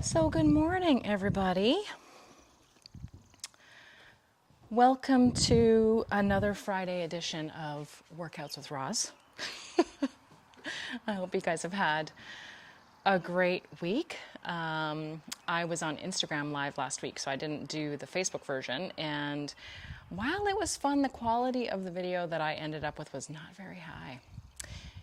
So good morning, everybody. Welcome to another Friday edition of Workouts with Roz. I hope you guys have had a great week. I was on Instagram Live last week, so I didn't do the Facebook version. And while it was fun, the quality of the video that I ended up with was not very high.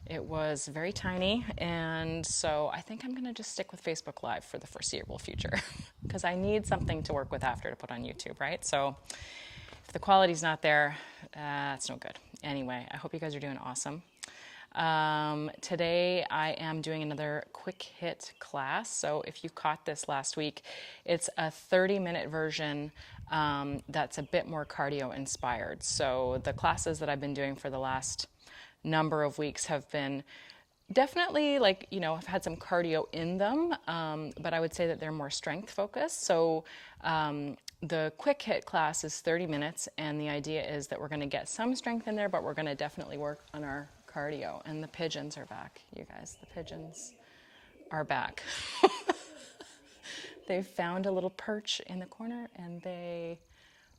It was very tiny, and so I think I'm going to just stick with Facebook Live for the foreseeable future because I need something to work with after to put on YouTube, right? So if the quality's not there, it's no good. Anyway, I hope you guys are doing awesome. Today I am doing another quick HIIT class. So if you caught this last week, it's a 30-minute version that's a bit more cardio inspired. So the classes that I've been doing for the last number of weeks have been definitely I've had some cardio in them, but I would say that they're more strength focused. So the quick HIIT class is 30 minutes, and the idea is that we're going to get some strength in there, but we're going to definitely work on our cardio. And the pigeons are back, you guys. The pigeons are back. They've found a little perch in the corner, and they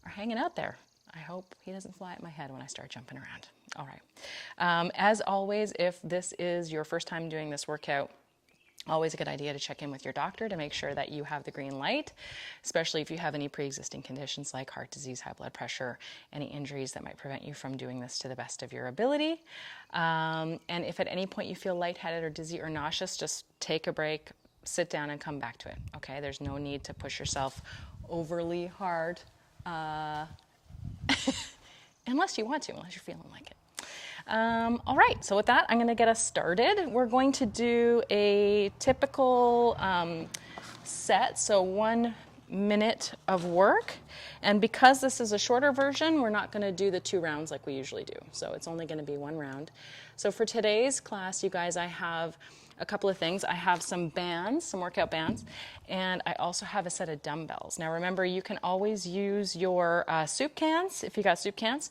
are hanging out there. I hope he doesn't fly at my head when I start jumping around. All right. As always, if this is your first time doing this workout, always a good idea to check in with your doctor to make sure that you have the green light, especially if you have any pre-existing conditions like heart disease, high blood pressure, any injuries that might prevent you from doing this to the best of your ability. And if at any point you feel lightheaded or dizzy or nauseous, just take a break, sit down and come back to it. Okay, there's no need to push yourself overly hard. Unless you want to, unless you're feeling like it. All right, so with that, I'm going to get us started. We're going to do a typical set, so 1 minute of work. And because this is a shorter version, we're not going to do the 2 rounds like we usually do. So it's only going to be 1 round. So for today's class, you guys, I have a couple of things. I have some bands, some workout bands, and I also have a set of dumbbells. Now remember, you can always use your soup cans, if you got soup cans,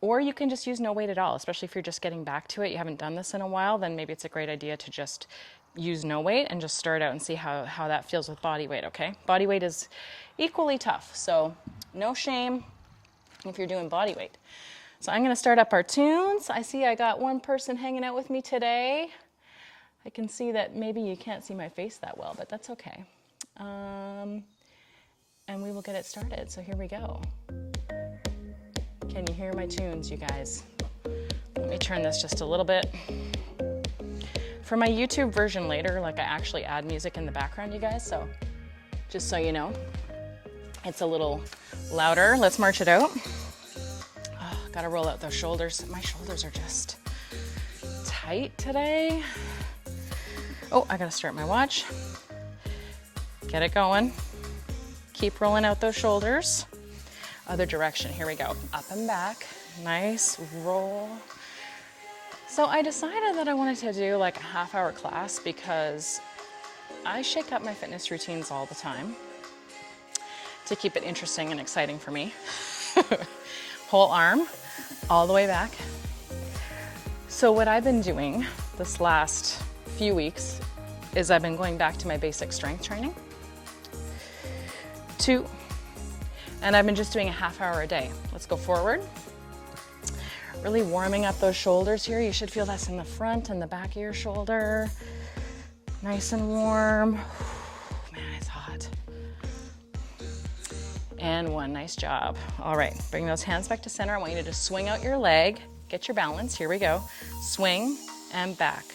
or you can just use no weight at all, especially if you're just getting back to it. You haven't done this in a while, then maybe it's a great idea to just use no weight and just start out and see how that feels with body weight, okay? Body weight is equally tough, so no shame if you're doing body weight. So I'm going to start up our tunes. I see I got one person hanging out with me today. I can see that maybe you can't see my face that well, but that's okay. And we will get it started. So here we go. Can you hear my tunes, you guys? Let me turn this just a little bit. For my YouTube version later, I actually add music in the background, you guys. So just so you know, it's a little louder. Let's march it out. Oh, gotta roll out those shoulders. My shoulders are just tight today. Oh, I gotta start my watch. Get it going. Keep rolling out those shoulders. Other direction, here we go. Up and back, nice roll. So I decided that I wanted to do a half-hour class because I shake up my fitness routines all the time to keep it interesting and exciting for me. Whole arm, all the way back. So what I've been doing this last few weeks is I've been going back to my basic strength training. 2, and I've been just doing a half hour a day. Let's go forward. Really warming up those shoulders here. You should feel this in the front and the back of your shoulder. Nice and warm. Man, it's hot. And 1, nice job. All right, bring those hands back to center. I want you to just swing out your leg, get your balance. Here we go. Swing and back.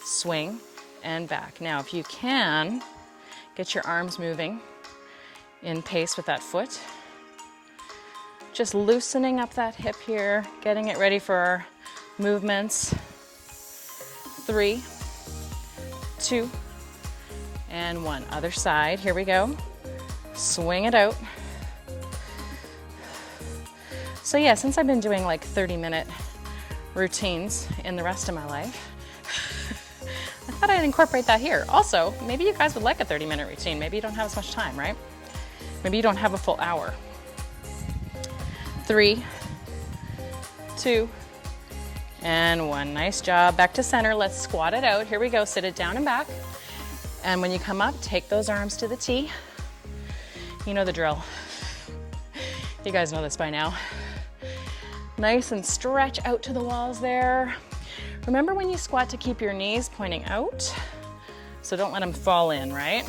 Swing and back. Now, if you can, get your arms moving in pace with that foot. Just loosening up that hip here, getting it ready for our movements. 3, 2, and 1. Other side. Here we go. Swing it out. So yeah, since I've been doing 30-minute routines in the rest of my life, I thought I'd incorporate that here. Also, maybe you guys would like a 30-minute routine. Maybe you don't have as much time, right? Maybe you don't have a full hour. 3, 2, and 1. Nice job. Back to center. Let's squat it out. Here we go. Sit it down and back. And when you come up, take those arms to the T. You know the drill. You guys know this by now. Nice and stretch out to the walls there. Remember when you squat to keep your knees pointing out? So don't let them fall in, right?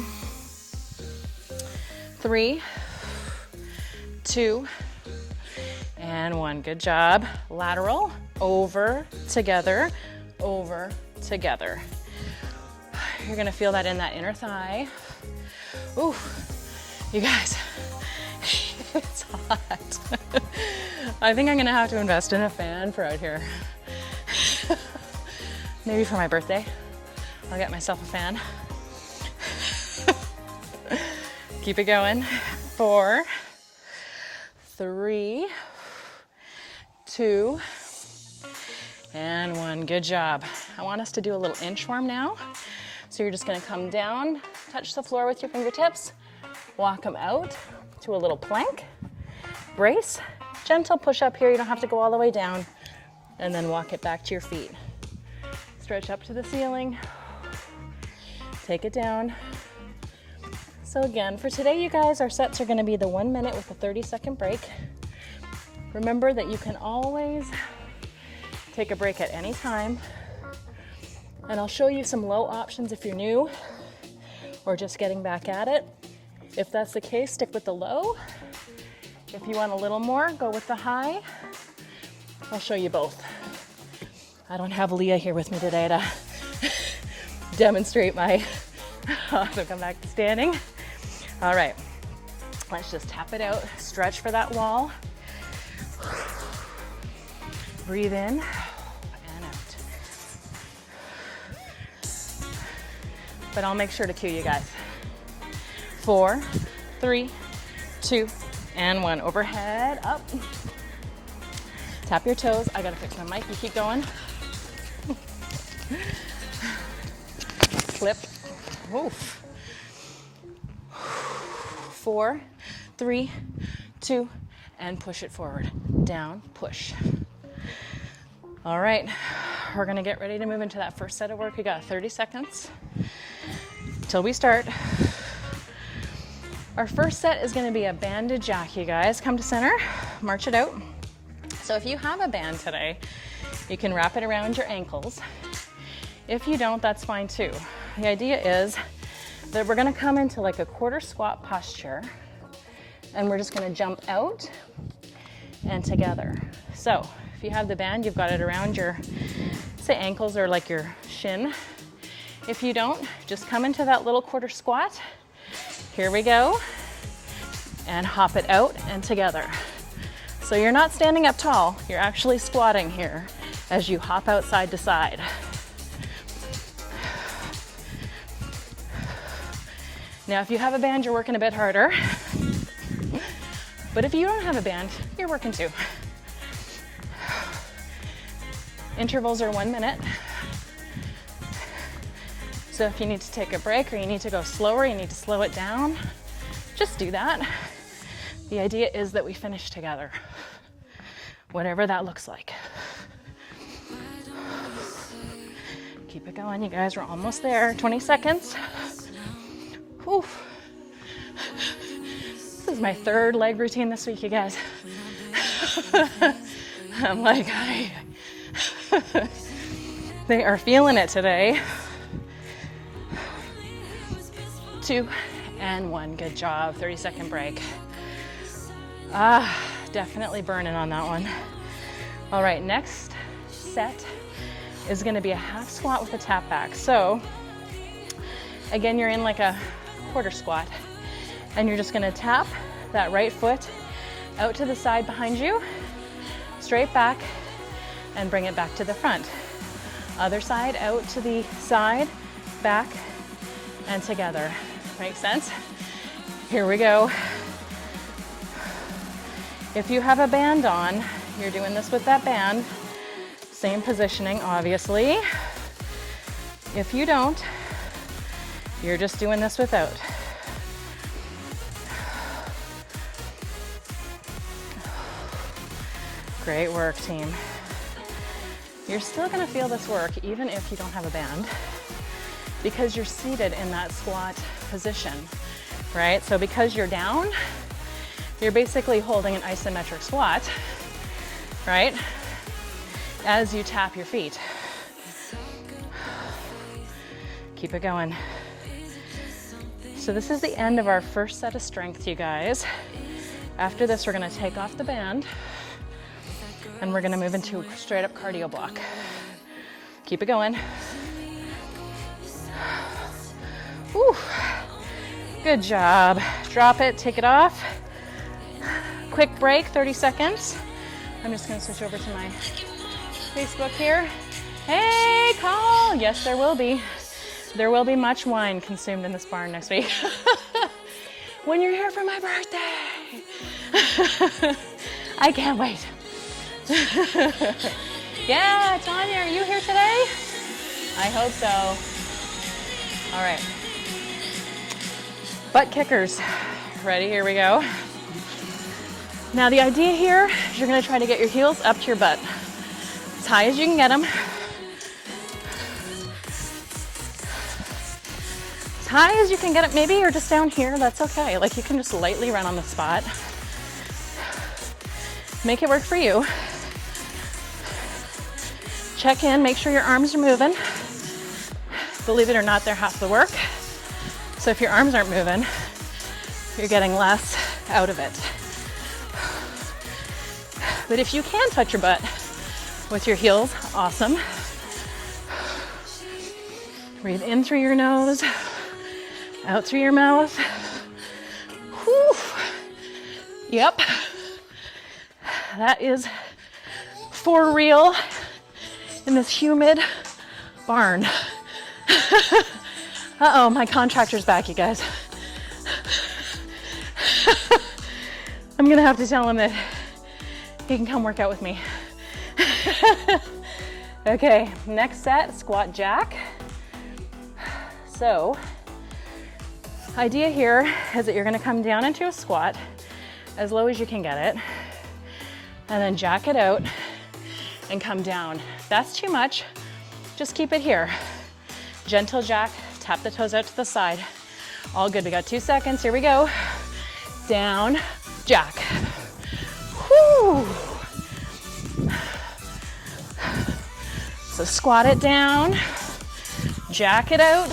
3, 2, and 1. Good job. Lateral, over, together, over, together. You're gonna feel that in that inner thigh. Ooh, you guys, it's hot. I think I'm gonna have to invest in a fan for out here. Maybe for my birthday, I'll get myself a fan. Keep it going. 4, 3, 2, and 1. Good job. I want us to do a little inchworm now. So you're just gonna come down, touch the floor with your fingertips, walk them out to a little plank, brace, gentle push up here. You don't have to go all the way down, and then walk it back to your feet. Stretch up to the ceiling, take it down. So again, for today, you guys, our sets are gonna be the 1 minute with a 30-second break. Remember that you can always take a break at any time. And I'll show you some low options if you're new or just getting back at it. If that's the case, stick with the low. If you want a little more, go with the high. I'll show you both. I don't have Leah here with me today to demonstrate my, so come back to standing. All right, let's just tap it out, stretch for that wall. Breathe in and out. But I'll make sure to cue you guys. 4, 3, 2, and 1. Overhead, up. Tap your toes. I gotta fix my mic. You keep going. Flip. Oof. 4, 3, 2, and push it forward. Down, push. All right, we're gonna get ready to move into that first set of work. We got 30 seconds till we start. Our first set is gonna be a banded jack, you guys. Come to center, march it out. So if you have a band today, you can wrap it around your ankles. If you don't, that's fine too. The idea is that we're gonna come into like a quarter squat posture, and we're just gonna jump out and together. So if you have the band, you've got it around your, say, ankles or like your shin. If you don't, just come into that little quarter squat. Here we go. And hop it out and together. So you're not standing up tall, you're actually squatting here as you hop out side to side. Now, if you have a band, you're working a bit harder. But if you don't have a band, you're working too. Intervals are 1 minute. So if you need to take a break or you need to go slower, you need to slow it down, just do that. The idea is that we finish together, whatever that looks like. Keep it going, you guys, we're almost there. 20 seconds. Whew. This is my third leg routine this week, you guys. I'm like, they are feeling it today. 2 and 1, good job. 30-second break. Definitely burning on that one. All right, next set is gonna be a half squat with a tap back. So again, you're in like a quarter squat, and you're just gonna tap that right foot out to the side behind you, straight back, and bring it back to the front. Other side, out to the side, back, and together. Makes sense? Here we go. If you have a band on, you're doing this with that band. Same positioning, obviously. If you don't, you're just doing this without. Great work, team. You're still gonna feel this work even if you don't have a band, because you're seated in that squat position, right? So because you're down, you're basically holding an isometric squat, right? As you tap your feet. Keep it going. So this is the end of our first set of strength, you guys. After this, we're gonna take off the band and we're gonna move into a straight up cardio block. Keep it going. Whew. Good job. Drop it, take it off. Quick break, 30 seconds. I'm just gonna switch over to my Facebook here. Hey, call. Yes, there will be. There will be much wine consumed in this barn next week. When you're here for my birthday. I can't wait. Yeah, Tanya, are you here today? I hope so. All right. Butt kickers. Ready? Here we go. Now the idea here is you're gonna try to get your heels up to your butt. As high as you can get them. As high as you can get it. Maybe you're just down here, that's okay. Like you can just lightly run on the spot. Make it work for you. Check in, make sure your arms are moving. Believe it or not, they're half the work. So if your arms aren't moving, you're getting less out of it. But if you can touch your butt with your heels, awesome. Breathe in through your nose, out through your mouth. Whew. Yep. That is for real in this humid barn. Uh-oh, my contractor's back, you guys. I'm gonna have to tell him that he can come work out with me. Okay, next set, squat jack. So, idea here is that you're gonna come down into a squat as low as you can get it, and then jack it out and come down. If that's too much, just keep it here. Gentle jack, tap the toes out to the side. All good, we got 2 seconds, here we go. Down, jack. Whoo! So squat it down, jack it out,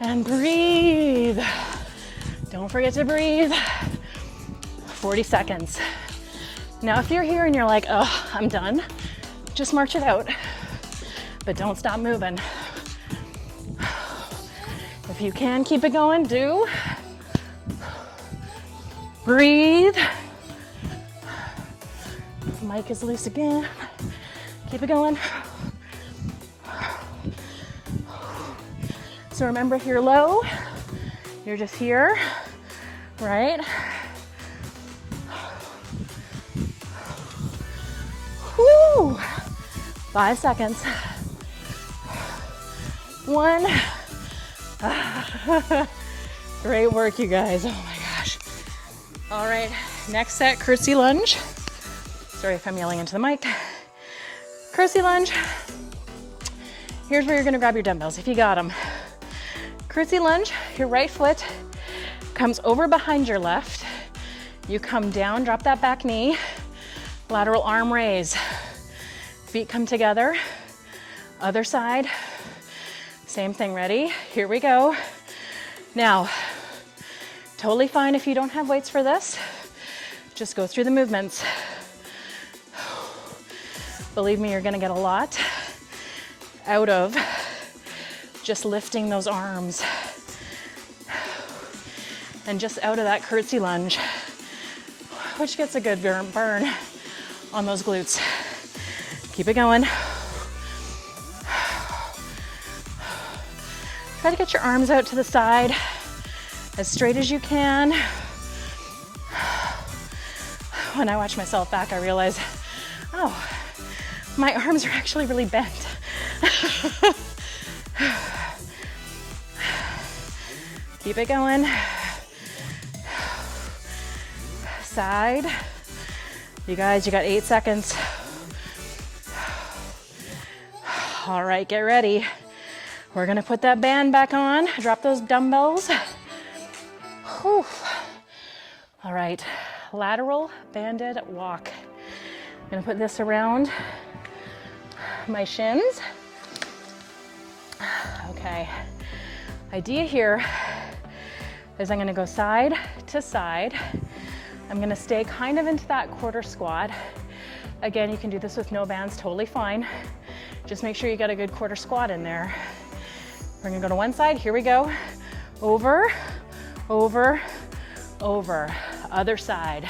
and breathe. Don't forget to breathe. 40 seconds. Now, if you're here and you're like, oh, I'm done, just march it out, but don't stop moving. If you can keep it going, do. Breathe. Mic is loose again. Keep it going. So remember, if you're low, you're just here, right? Whoo! 5 seconds. 1. Great work, you guys. Oh my gosh. All right, next set, curtsy lunge. Sorry if I'm yelling into the mic. Curtsy lunge. Here's where you're gonna grab your dumbbells if you got them. Curtsy lunge, your right foot comes over behind your left. You come down, drop that back knee. Lateral arm raise. Feet come together. Other side. Same thing, ready? Here we go. Now, totally fine if you don't have weights for this. Just go through the movements. Believe me, you're gonna get a lot out of just lifting those arms and just out of that curtsy lunge, which gets a good burn on those glutes. Keep it going. Try to get your arms out to the side as straight as you can. When I watch myself back, I realize, oh, my arms are actually really bent. Keep it going. Side. You guys, you got 8 seconds. All right, get ready. We're gonna put that band back on, drop those dumbbells. Whew. All right, lateral banded walk. I'm gonna put this around my shins. Okay, idea here is I'm gonna go side to side. I'm gonna stay kind of into that quarter squat. Again, you can do this with no bands, totally fine. Just make sure you got a good quarter squat in there. We're gonna go to one side, here we go. Over, over, over. Other side.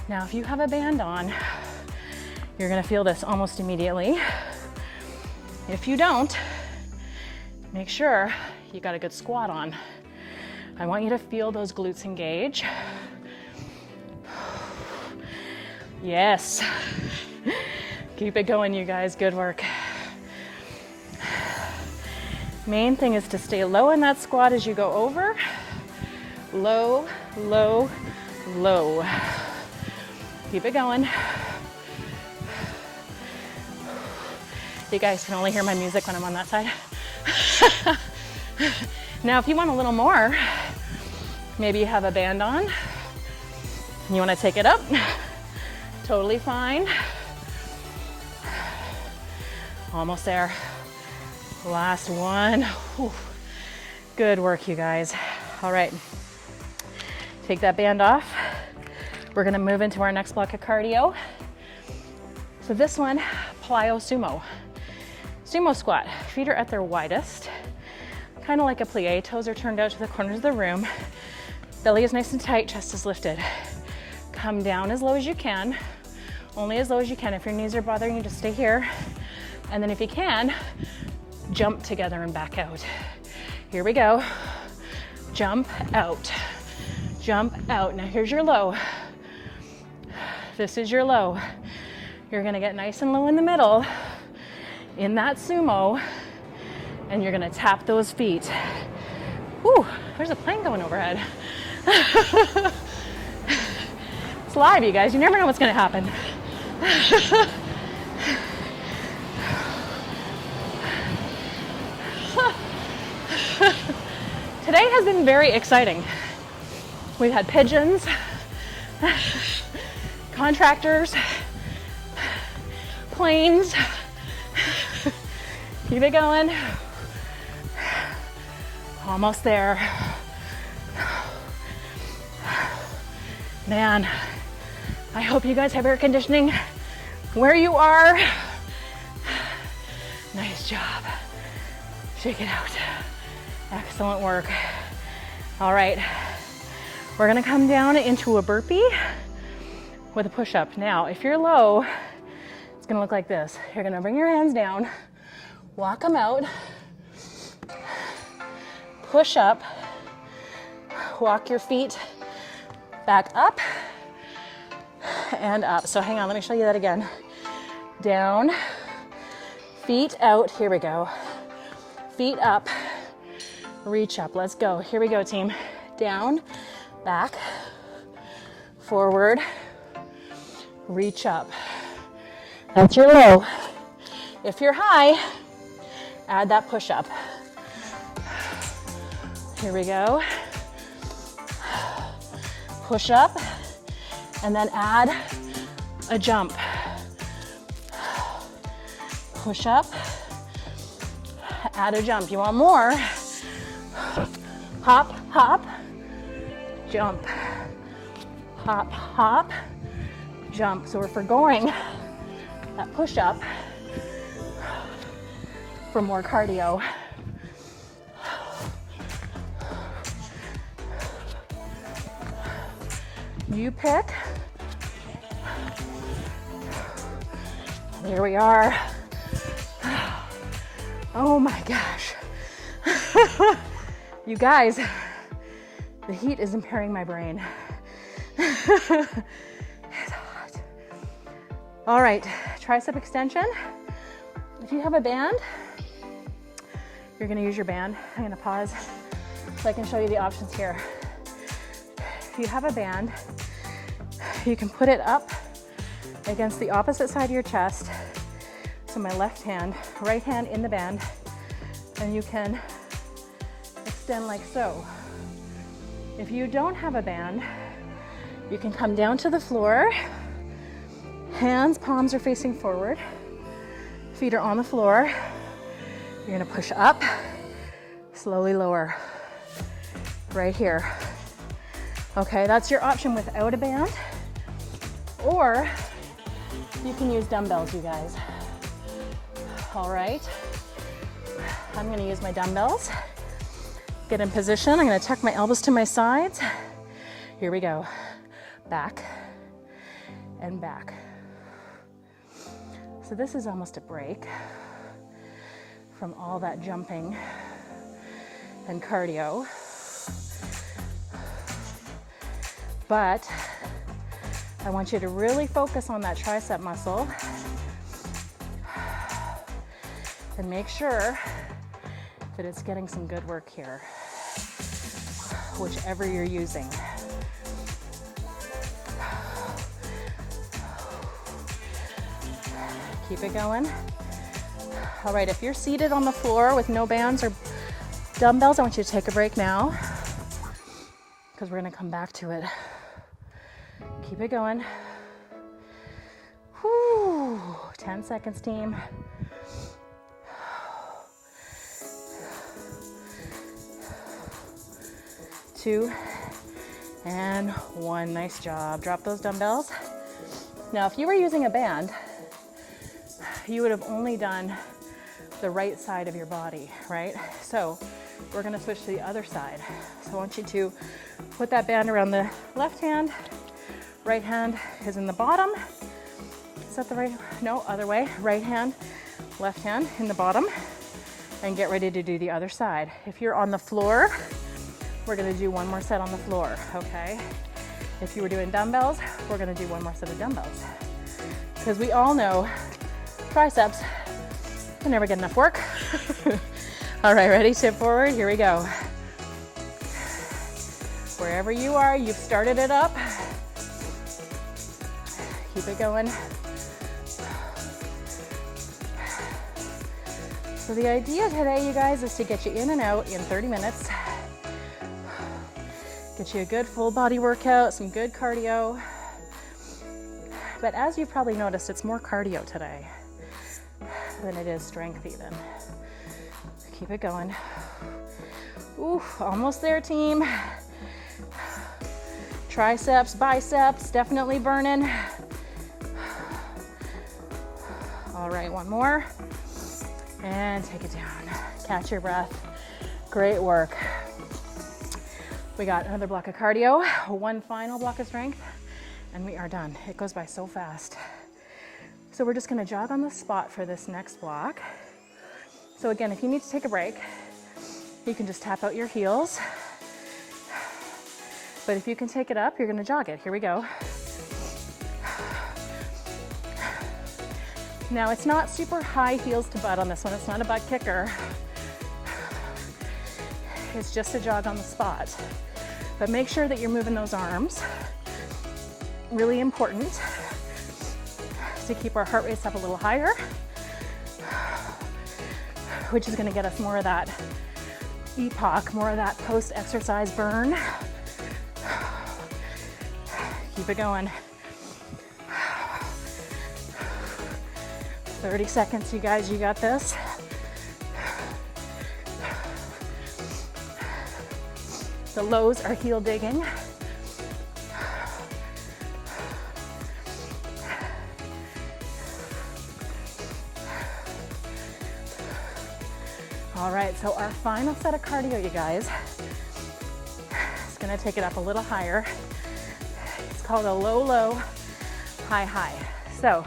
Now, if you have a band on, you're gonna feel this almost immediately. If you don't, make sure you got a good squat on. I want you to feel those glutes engage. Yes. Keep it going, you guys, good work. Main thing is to stay low in that squat as you go over. Low, low, low. Keep it going. You guys can only hear my music when I'm on that side. Now, if you want a little more, maybe you have a band on and you want to take it up, totally fine. Almost there. Last one. Whew. Good work, you guys. All right, take that band off. We're gonna move into our next block of cardio. So this one, plyo sumo. Sumo squat, feet are at their widest, kind of like a plie, toes are turned out to the corners of the room. Belly is nice and tight, chest is lifted. Come down as low as you can, only as low as you can. If your knees are bothering you, just stay here. And then if you can, jump together and back out. Here we go. Jump out, jump out. Now here's your low. This is your low. You're gonna get nice and low in the middle in that sumo, and you're gonna tap those feet. Whew, there's a plane going overhead. It's live, you guys. You never know what's gonna happen. Today has been very exciting. We've had pigeons, contractors, planes. Keep it going. Almost there. Man, I hope you guys have air conditioning where you are. Nice job. Shake it out. Excellent work. All right, we're gonna come down into a burpee with a push-up. Now, if you're low, it's gonna look like this. You're gonna bring your hands down, walk them out, push up, walk your feet back up and up. So hang on, let me show you that again. Down, feet out, here we go. Feet up, reach up, let's go. Here we go, team. Down, back, forward, reach up. That's your low. If you're high, add that push up. Here we go. Push up, and then add a jump. Push up, add a jump. You want more? Hop, hop, jump. Hop, hop, jump. So if we're going that push up for more cardio. You pick. There we are. Oh my gosh. You guys, the heat is impairing my brain. It's hot. All right, tricep extension. If you have a band, you're gonna use your band. I'm gonna pause so I can show you the options here. If you have a band, you can put it up against the opposite side of your chest So my left hand, right hand in the band, and you can extend like so. If you don't have a band, you can come down to the floor. Hands, palms are facing forward. Feet are on the floor. You're gonna push up, slowly lower, right here. Okay, that's your option without a band. Or you can use dumbbells, you guys. All right, I'm gonna use my dumbbells. Get in position, I'm gonna tuck my elbows to my sides. Here we go. Back and back. So this is almost a break from all that jumping and cardio. But I want you to really focus on that tricep muscle and make sure that it's getting some good work here, whichever you're using. Keep it going. All right, if you're seated on the floor with no bands or dumbbells, I want you to take a break now because we're gonna come back to it. Keep it going. Whew. 10 seconds, team. 2 and 1. Nice job. Drop those dumbbells. Now, if you were using a band, you would have only done the right side of your body, right? So we're gonna switch to the other side. So I want you to put that band around the left hand. Right hand is in the bottom. Is that the right? No, other way. Right hand, left hand in the bottom. And get ready to do the other side. If you're on the floor, we're gonna do one more set on the floor, okay? If you were doing dumbbells, we're gonna do one more set of dumbbells. Because we all know triceps can never get enough work. All right, ready? Tip forward, here we go. Wherever you are, you've started it up. Keep it going. So the idea today, you guys, is to get you in and out in 30 minutes. Get you a good full body workout, some good cardio. But as you've probably noticed, it's more cardio today than it is strength even. Keep it going. Ooh, almost there, team. Triceps, biceps, definitely burning. All right, one more. And take it down. Catch your breath. Great work. We got another block of cardio, one final block of strength, and we are done. It goes by so fast. So we're just gonna jog on the spot for this next block. So again, if you need to take a break, you can just tap out your heels. But if you can take it up, you're gonna jog it. Here we go. Now it's not super high heels to butt on this one. It's not a butt kicker. It's just a jog on the spot. But make sure that you're moving those arms. Really important to keep our heart rates up a little higher, which is gonna get us more of that EPOC, more of that post-exercise burn. Keep it going. 30 seconds, you guys, you got this. The lows are heel digging. All right, so our final set of cardio, you guys, is gonna take it up a little higher. It's called a low, low, high, high. So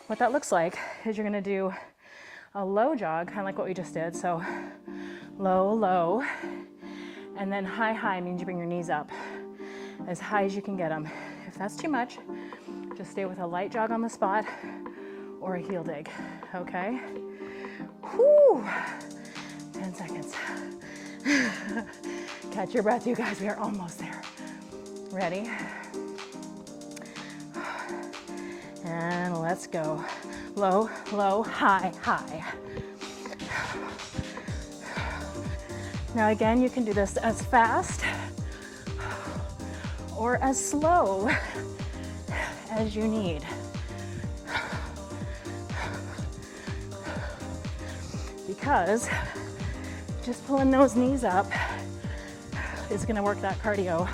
what that looks like is you're gonna do a low jog, kind of like what we just did. So low, low, and then high, high means you bring your knees up as high as you can get them. If that's too much, just stay with a light jog on the spot or a heel dig, okay? Whew, 10 seconds. Catch your breath, you guys, we are almost there. Ready? And let's go. Low, low, high, high. Now again, you can do this as fast or as slow as you need. Because just pulling those knees up is gonna work that cardio.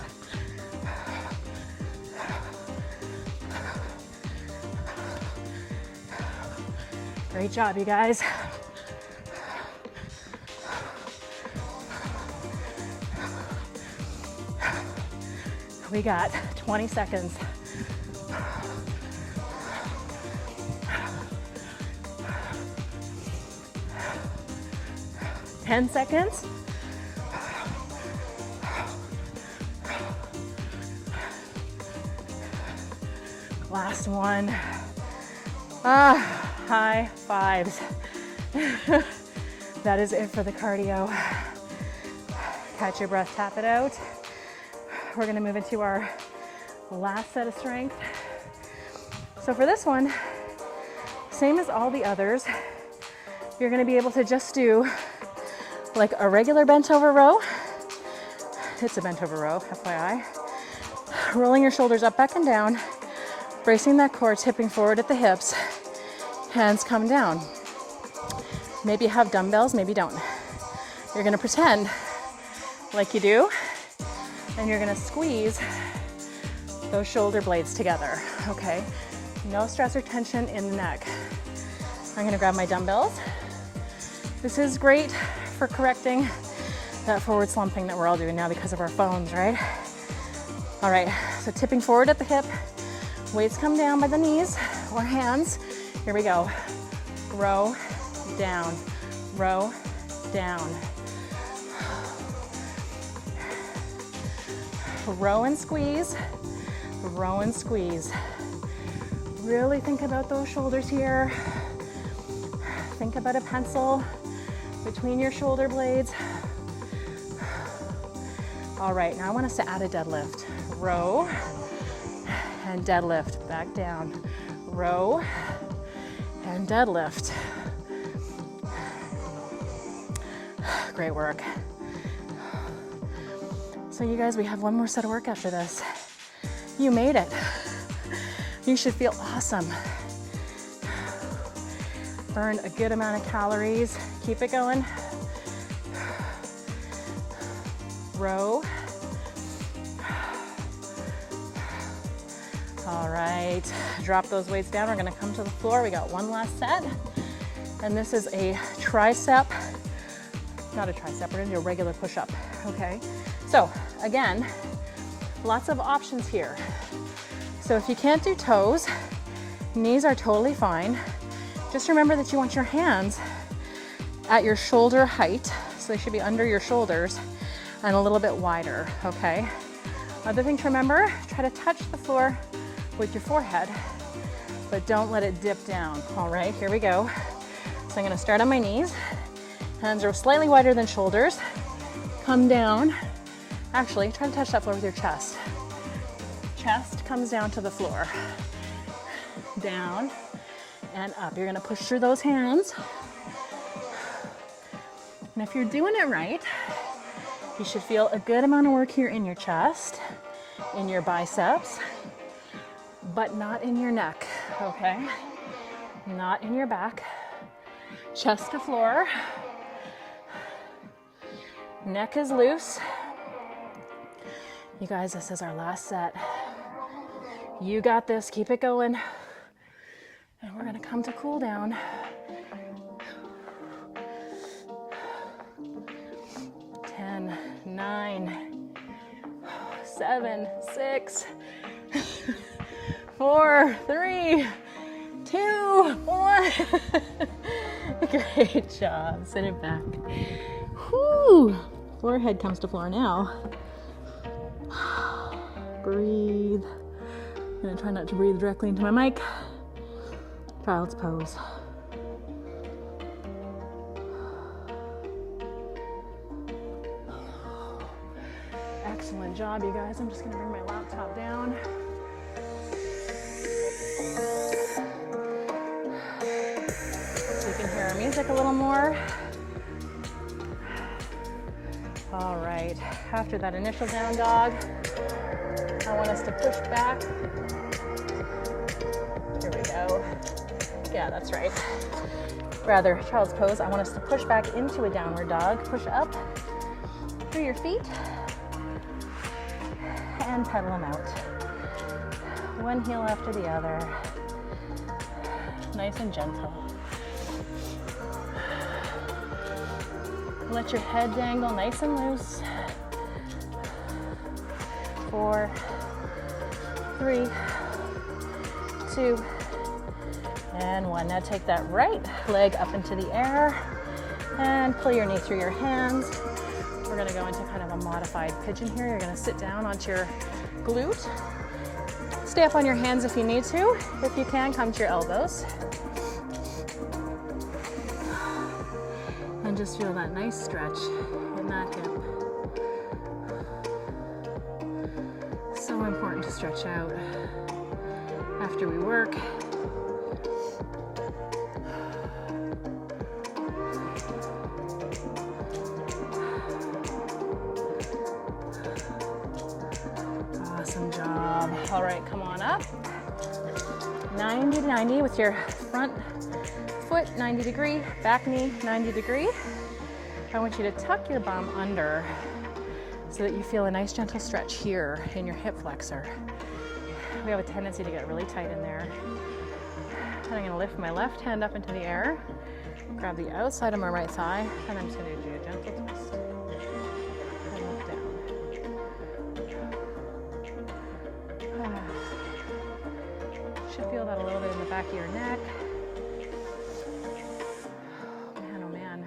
Great job, you guys. We got 20 seconds. Ten seconds. Last one. High fives. That is it for the cardio. Catch your breath, tap it out. We're gonna move into our last set of strength. So for this one, same as all the others, you're gonna be able to just do like a regular bent over row. It's a bent over row, FYI. Rolling your shoulders up, back and down, bracing that core, tipping forward at the hips, hands come down. Maybe you have dumbbells, maybe you don't. You're gonna pretend like you do, and you're gonna squeeze those shoulder blades together, okay? No stress or tension in the neck. I'm gonna grab my dumbbells. This is great for correcting that forward slumping that we're all doing now because of our phones, right? All right, so tipping forward at the hip, weights come down by the knees or hands. Here we go. Row, down, row, down. Row and squeeze, row and squeeze. Really think about those shoulders here. Think about a pencil between your shoulder blades. All right, now I want us to add a deadlift. Row and deadlift, back down. Row and deadlift. Great work. So you guys, we have one more set of work after this. You made it. You should feel awesome. Burn a good amount of calories. Keep it going. Row. All right, drop those weights down. We're gonna come to the floor. We got one last set. And this is a tricep, not a tricep, we're gonna do a regular push-up, okay? So again, lots of options here. So if you can't do toes, knees are totally fine. Just remember that you want your hands at your shoulder height, so they should be under your shoulders and a little bit wider, okay? Other thing to remember, try to touch the floor with your forehead, but don't let it dip down. All right, here we go. So I'm gonna start on my knees. Hands are slightly wider than shoulders. Come down. Actually, try to touch that floor with your chest. Chest comes down to the floor. Down and up. You're gonna push through those hands. And if you're doing it right, you should feel a good amount of work here in your chest, in your biceps, but not in your neck, okay? Not in your back. Chest to floor. Neck is loose. You guys, this is our last set. You got this, keep it going. And we're gonna come to cool down. 10, 9, 7, 6, 4, 3, 2, 1. Great job, sit it back. Whew. Forehead comes to floor now. Breathe. I'm gonna try not to breathe directly into my mic. Child's pose. Excellent job, you guys. I'm just gonna bring my laptop down. music a little more. All right, after that initial down dog, I want us to push back. Here we go. Yeah, that's right. Rather, child's pose, I want us to push back into a downward dog. Push up through your feet and pedal them out. One heel after the other. Nice and gentle. Let your head dangle nice and loose. 4, 3, 2, and 1. Now take that right leg up into the air and pull your knee through your hands. We're gonna go into kind of a modified pigeon here. You're gonna sit down onto your glute. Stay up on your hands if you need to. If you can, come to your elbows. And just feel that nice stretch in that hip. So important to stretch out after we work. Awesome job. All right, come on up. 90 to 90 with your front foot 90 degree, back knee 90 degree. I want you to tuck your bum under so that you feel a nice gentle stretch here in your hip flexor. We have a tendency to get really tight in there. And I'm gonna lift my left hand up into the air, grab the outside of my right thigh, and I'm just gonna do a gentle twist. And look down. Should feel that a little bit in the back of your neck. Man, oh man.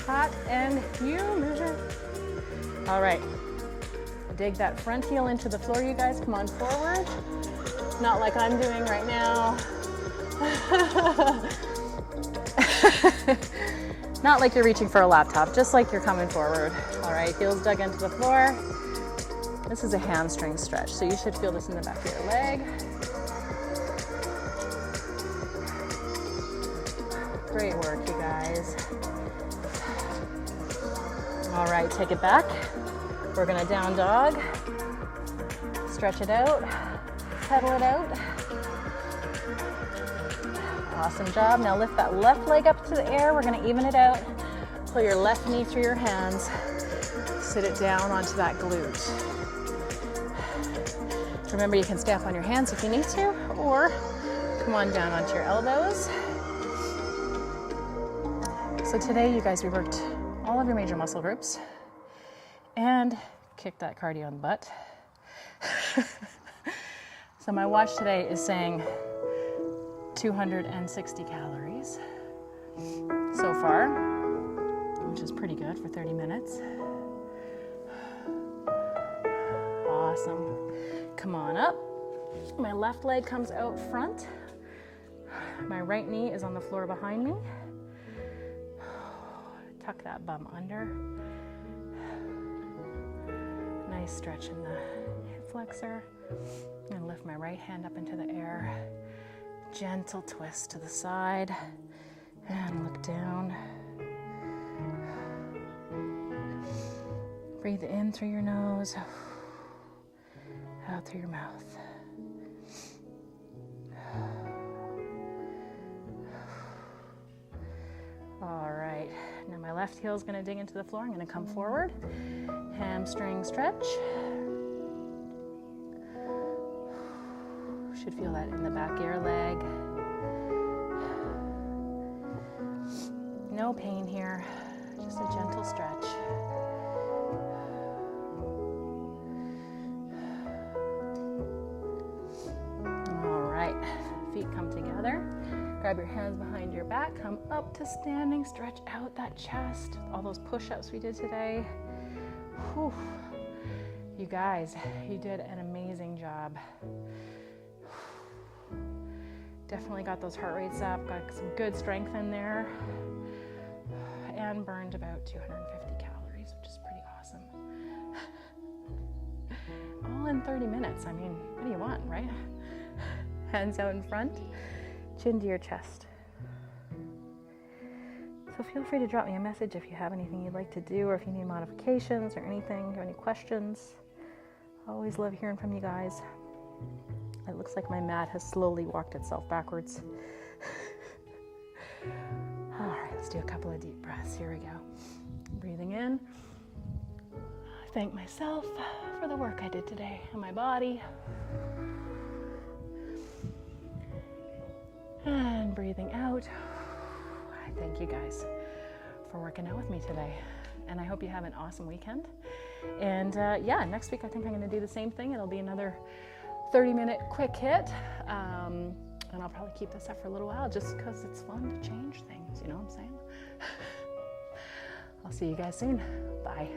Hot and humid. All right. Dig that front heel into the floor, you guys. Come on forward. Not like I'm doing right now. Not like you're reaching for a laptop, just like you're coming forward. All right, heels dug into the floor. This is a hamstring stretch, so you should feel this in the back of your leg. Great work, you guys. All right, take it back. We're gonna down dog. Stretch it out, pedal it out. Awesome job. Now lift that left leg up to the air. We're gonna even it out. Pull your left knee through your hands. Sit it down onto that glute. Remember, you can stay up on your hands if you need to, or come on down onto your elbows. So today, you guys, we worked all of your major muscle groups and kicked that cardio in the butt. So my watch today is saying 260 calories so far, which is pretty good for 30 minutes. Awesome. Come on up. My left leg comes out front. My right knee is on the floor behind me. Tuck that bum under. Nice stretch in the hip flexor. And lift my right hand up into the air. Gentle twist to the side. And look down. Breathe in through your nose. Out through your mouth. All right, now my left heel is going to dig into the floor. I'm going to come forward. Hamstring stretch. Should feel that in the back of your leg. No pain here, just a gentle stretch. Feet come together. Grab your hands behind your back. Come up to standing. Stretch out that chest. All those push-ups we did today. Whew. You guys, you did an amazing job. Definitely got those heart rates up. Got some good strength in there. And burned about 250 calories, which is pretty awesome. All in 30 minutes. I mean, what do you want, right? Hands out in front, chin to your chest. So feel free to drop me a message if you have anything you'd like to do, or if you need modifications or anything, or any questions. I always love hearing from you guys. It looks like my mat has slowly walked itself backwards. All right, let's do a couple of deep breaths. Here we go. Breathing in. I thank myself for the work I did today on my body. And breathing out. I thank you guys for working out with me today. And I hope you have an awesome weekend. And yeah, next week I think I'm going to do the same thing. It'll be another 30-minute quick HIIT. And I'll probably keep this up for a little while just because it's fun to change things, you know what I'm saying? I'll see you guys soon. Bye.